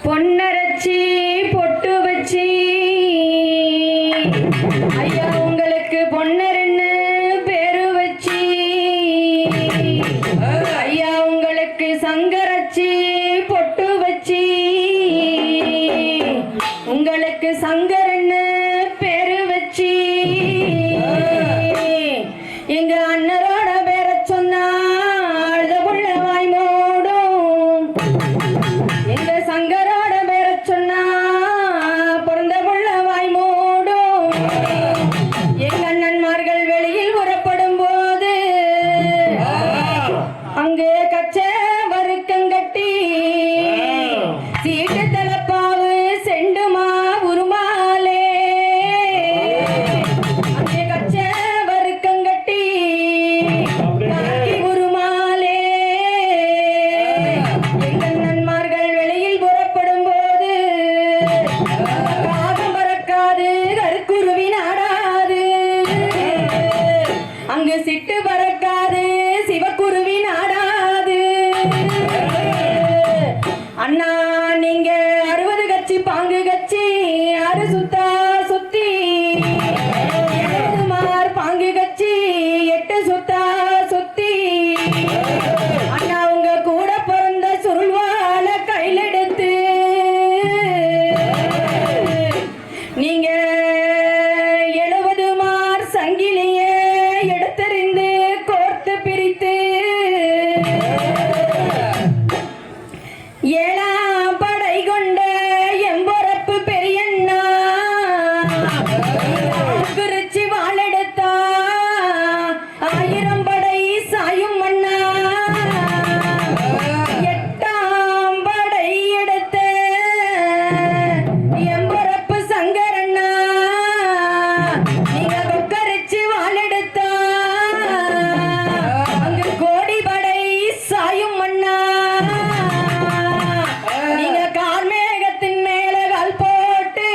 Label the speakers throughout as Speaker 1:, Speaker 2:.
Speaker 1: பொன்னரச்சி பொட்டு வச்சி ஐயா உங்களுக்கு பொன்னரன்னு பேரு வச்சி ஐயா உங்களுக்கு சங்கரச்சி பொட்டு வச்சி உங்களுக்கு சங்கரன்னு பேரு வச்சி எங்க அண்ணரோட பேர சொன்னா அழுத புள்ள வாய் மூடும் எங்க சங்கரோட பேர சொன்னா பிறந்த புள்ள வாய் மூடும் எங்க அண்ணன்மார்கள் வெளியில் புறப்படும் போது அங்கே கச்சை வறுக்கங்கட்டி சீட்டு தலப்பாவு செண்டுமா உருமாலே அங்கே கச்சை வறுக்கங்கட்டி காக்கி உருமாலே எங்க அண்ணன்மார்கள் வெளியில் புறப்படும் போது காகம் பறக்காது கருக்குருவி நாடாது அங்கு சிட்டு பறக்காது சிவக்குருவி நாடாது அண்ணா நீங்க 60 கட்சி பாங்கு கட்சி 6 சுத்தா சுத்தி 70 மார் பாங்கு கட்சி 8 சுத்தா சுத்தி அண்ணா உங்க கூட பிறந்த சுருள்வால கையில் எடுத்து நீங்க 70 மார் சங்கிலிய எடுத்தறிந்து கோர்த்து பிரித்து ஏழாம் படை கொண்ட எம்பொறப்பு பெரியண்ணா குறிச்சி வாழெடுத்தா 1000 படை சாயும் மண்ணா 8ஆம் படை எடுத்த எம்பொறப்பு சங்கரண்ணா நீங்க கொக்கரிச்சி வாழெடுத்தா அங்கு கோடி படை சாயும் மண்ணா நீங்க கார்மேகத்தின் மேல கால் போட்டு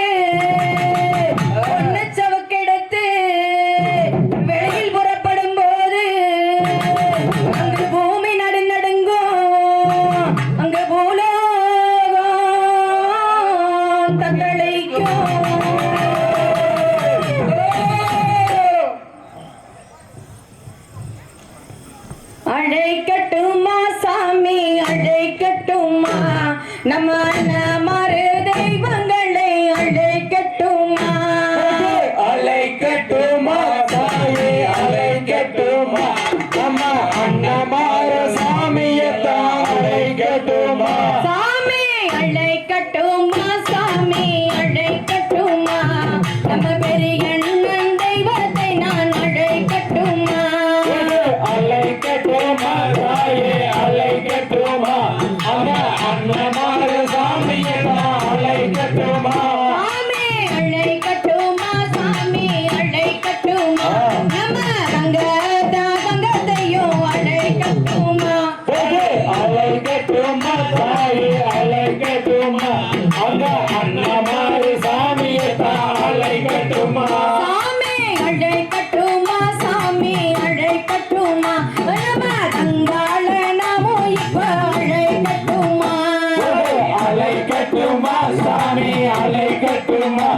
Speaker 1: பொண்ணு சவுக்கெடுத்து வெளியில் புறப்படும் போது அங்கு பூமி நடுநடுங்கும் அங்கு பூலோகம் தத்தளிக்கும் அழைக்கட்டுமா சாமி அழைக்கட்டுமா நம்ம அண்ணமாறு தெய்வங்களை அழைக்கட்டுமா
Speaker 2: அழைக்கட்டுமா சாமி அழைக்கட்டுமா நம்ம அண்ணமார சாமியத்தான் அழைக்கட்டுமா
Speaker 1: சாமி அழைக்கட்டுமா சாமி அழைக்கட்டுமா நம்ம பெரிய அண்ணன் தெய்வத்தை நான் அழைக்கட்டுமா
Speaker 2: அழைக்கட்டுமா தாயே அழைக்கட்டுமா அந்த அண்ணமார சாமியத்தான் அழைக்கட்டுமா
Speaker 1: சாமி அழைக்கட்டுமா சாமி அழைக்கட்டுமா நம்ம தங்கத்தையும் அழைக்கட்டுமா
Speaker 2: அழைக்கட்டுமா தாயே அழைக்கட்டுமா அந்த அண்ணமார சாமியத்தான் அழைக்கட்டுமா
Speaker 1: சாமி அழைக்கட்டுமா சாமி அழைக்கட்டுமா நம்ம தங்காள நாமோ இப்ப அழைக்கட்டுமா
Speaker 2: அழைக்கட்டுமா சாமி அழைக்கட்டுமா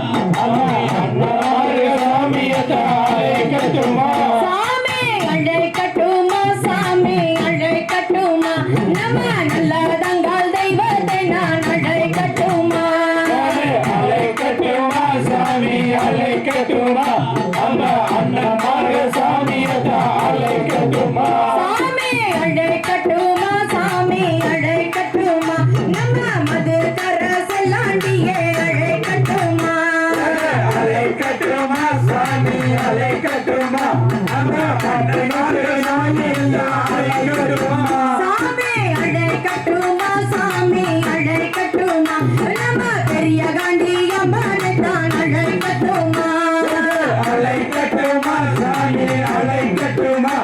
Speaker 2: அந்த அண்ணமார சாமியத்தான் அழைக்கட்டுமா
Speaker 1: சாமி அழைக்கட்டுமா சாமி அழைக்கட்டுமா நம்ம நல்ல தங்கால் தெய்வத்தை நான் அழைக்கட்டுமா
Speaker 2: அழைக்கட்டுமா சாமி அழைக்கட்டுமா அந்த அண்ணமார சாமியத்தான் அழைக்கட்டுமா
Speaker 1: சாமி அழைக்கட்டுமா சாமி அழைக்கட்டுமா நம்ம மது தர செல்லாண்டியே அழைக்கட்டுமா
Speaker 2: அழைக்கட்டுமா சாமி அழைக்கட்டுமா அந்த அண்ணமார சாமியத்தான் அழைக்கட்டுமா
Speaker 1: சாமி அழைக்கட்டுமா சாமி அழைக்கட்டுமா நம்ம பெரிய காண்டி அம்மனை தான் அழைக்கட்டுமா
Speaker 2: அழைக்கட்டுமா சாமி அழைக்கட்டுமா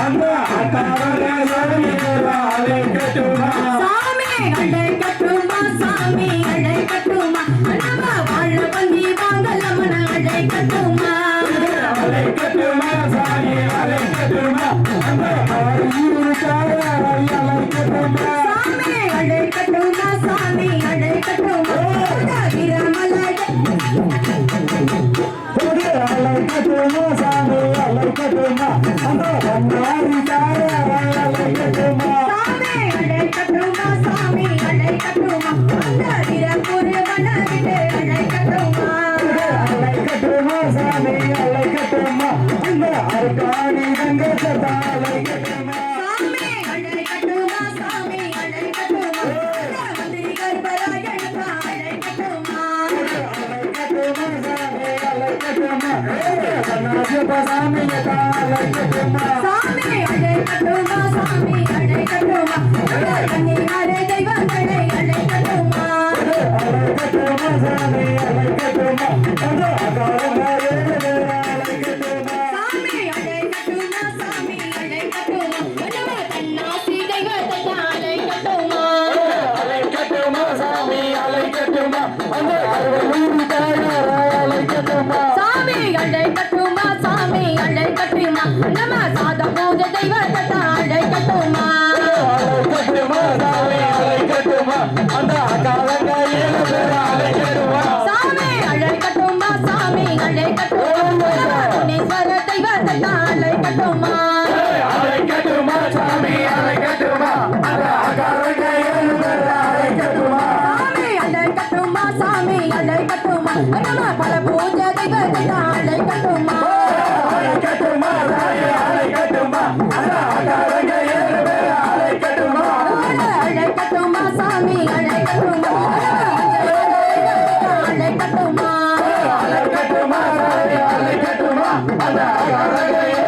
Speaker 2: அந்த அண்ணமார சாமியத்தான் அழைக்கட்டுமா
Speaker 1: சாமி அழைக்கட்டுமா சாமி அழைக்கட்டுமா நம்ம வாழ பந்தி வாங்கல் அம்மனை அழைக்கட்டுமா
Speaker 2: அழைக்கட்டுமா சாமி அழைக்கட்டுமா அந்த அழைக்கட்டுமா
Speaker 1: சாமி அழைக்கட்டுமா சாமி அழைக்கட்டுமா வீரபுரி மன்னவிட்டு அழைக்கட்டுமா
Speaker 2: அழைக்கட்டுமா சாமி அழைக்கட்டுமா அந்த அருக்காணி தங்கச்சதா அழைக்கட்டுமா
Speaker 1: சாமி அழைக்கட்டுமா சாமி அழைக்கட்டுமா மந்திரி கர்ப்பராயணா அழைக்கட்டுமா
Speaker 2: அழைக்கட்டுமா சாமி அழைக்கட்டுமா சன்னாசியப்ப சாமி அழைக்கட்டுமா
Speaker 1: சாமி அழைக்கட்டுமா சாமி அழைக்கட்டுமா கன்னியாரே தெய்வங்களை அழைக்கட்டுமா
Speaker 2: அழைக்கட்டுமா சாமி அழைக்கட்டுமா அந்த அகாலமாயே அழைக்கட்டுமா
Speaker 1: சாமி அழைக்கட்டுமா சாமி அழைக்கட்டுமா கண்ணாசி தெய்வத்தை அழைக்கட்டுமா
Speaker 2: அழைக்கட்டுமா சாமி அழைக்கட்டுமா அந்த அருளூர் தாயாரா அழைக்கட்டுமா
Speaker 1: சாமி அழைக்கட்டுமா சாமி அழைக்கட்டுமா நம சாத பூஜை தெய்வத்தை அழைக்கட்டுமா
Speaker 2: அழைக்கட்டுமா சாமி அழைக்கட்டுமா அந்த அகாலங்காயே அழைக்கட்டுமா
Speaker 1: சாமி அழைக்கட்டுமா சாமி அழைக்கட்டுமா முனீஸ்வர தெய்வத்தை அழைக்கட்டுமா
Speaker 2: அழைக்கட்டுமா சாமி அழைக்கட்டுமா அந்த அகாலங்காயே அழைக்கட்டுமா
Speaker 1: சாமி அழைக்கட்டுமா சாமி அழைக்கட்டுமா நம பல பூஜை தெய்வத்தை அழைக்கட்டுமா
Speaker 2: அழைக்கட்டுமா சாமி அழைக்கட்டுமா அந்த அகாலங்காயே அழைக்கட்டுமா
Speaker 1: அழைக்கட்டுமா சாமி அழைக்கட்டுமா அழைக்கட்டுமா
Speaker 2: அழைக்கட்டுமா சாமி அழைக்கட்டுமா அந்த அகாலங்காயே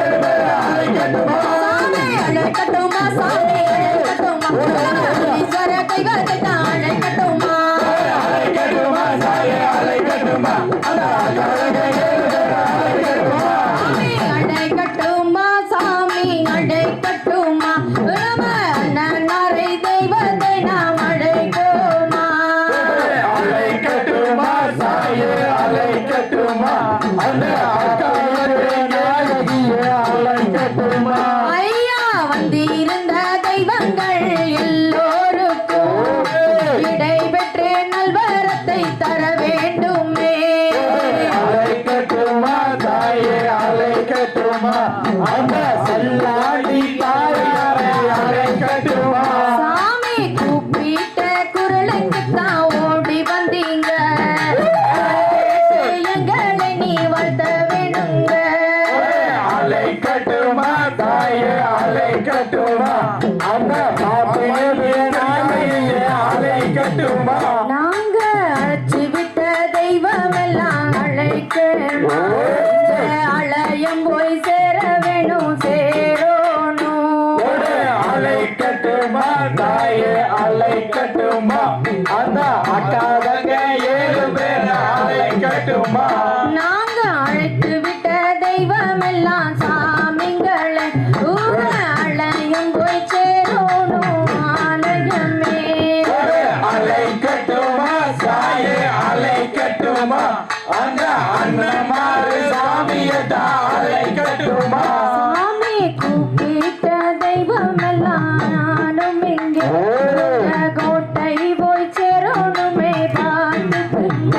Speaker 2: அழைக்கட்டுமா
Speaker 1: சாமி அழைக்கட்டுமா சாமி அழைக்கட்டுமா ஈஸ்வர தெய்வத்தை அழைக்கட்டுமா
Speaker 2: அழைக்கட்டுமா சாமி அழைக்கட்டுமா அந்த அகாலங்காயே அழைக்கட்டுமா
Speaker 1: சாமி அழைக்கட்டுமா சாமி அழைக்கட்டுமா நம அண்ணனாரை தெய்வத்தை நாம் அழைக்கோமா
Speaker 2: அழைக்கட்டுமா சாமி அழைக்கட்டுமா அந்த அகாலங்காயே நாயகியே அழைக்கட்டுமா
Speaker 1: ஐயா வந்திருந்த தெய்வங்கள் எல்லோருக்கும் விடை பெற்று நல்வரத்தை தர வேண்டுமே
Speaker 2: அழைக்கட்டுமா தாயே அழைக்கட்டுமா அந்த சல்லாடி தாயாரை அழைக்கட்டுமா
Speaker 1: சாமி கூப்பிட்ட குரலுக்குத்தான் ஓடி வந்தீங்க எங்களை நீ வாழ்த்த வேணுங்க
Speaker 2: அழைக்கட்டுமா தாயே அழைக்கட்டுமா அந்த பாப்பினே நாயகியே அழைக்கட்டுமா
Speaker 1: நாங்க அழைச்சு விட்ட தெய்வம் எல்லாம் அழைக்க அழையம் போய் சேர வேணும் சேரோணும்
Speaker 2: அழைக்கட்டுமா தாயே அழைக்கட்டுமா அந்த அக்காதங்க 7 பேர் அழைக்கட்டுமா
Speaker 1: நாங்க அழைத்து விட்ட தெய்வம் எல்லாம் சாமிங்களை அழையும் போய் சேரோணும் ஆலயமே
Speaker 2: அழைக்கட்டுமா சாயே அழைக்கட்டுமா அந்த அண்ணமாறு சாமியதா அழைக்கட்டுமா
Speaker 1: சாமி கூப்பிட்ட தெய்வம் எல்லாம் நானும் இங்கே கோட்டை போய் சேரணுமே பார்த்துக்கங்க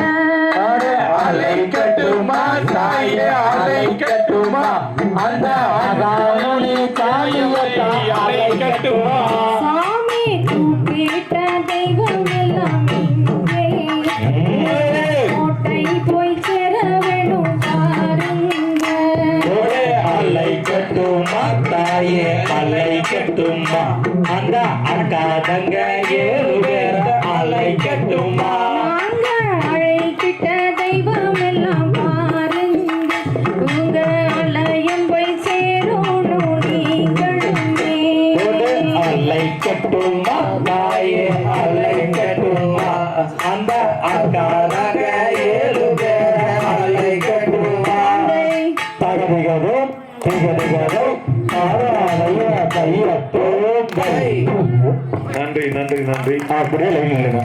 Speaker 2: அழைக்கட்டுமா சாயே அழைக்கட்டுமா அந்த அகாமுனி சாமியதா அழைக்கட்டுமா
Speaker 1: சாமி கூப்பிட்ட தெய்வம் எல்லாம் இங்கே கோட்டை போய் சேர வேணும் பாருங்க
Speaker 2: அழைக்கட்டுமா தாயே அழைக்கட்டுமா அந்த அக்காதங்க 7 பேர் அழைக்கட்டுமா
Speaker 1: நாங்க அழைக்கிட்ட தெய்வம் எல்லாம் பாருங்க உங்க அலையம் போய் சேரணும் நீங்களுமே
Speaker 2: அழைக்கட்டுமா தாயே அழைக்கட்டுமா அந்த அக்காதங்க 7 பேர் அழைக்கட்டுமா தகதிகதும் திகதிகதும் ஆராதனைய கையத்தோம் நன்றி நன்றி நன்றி அப்படியே லைன்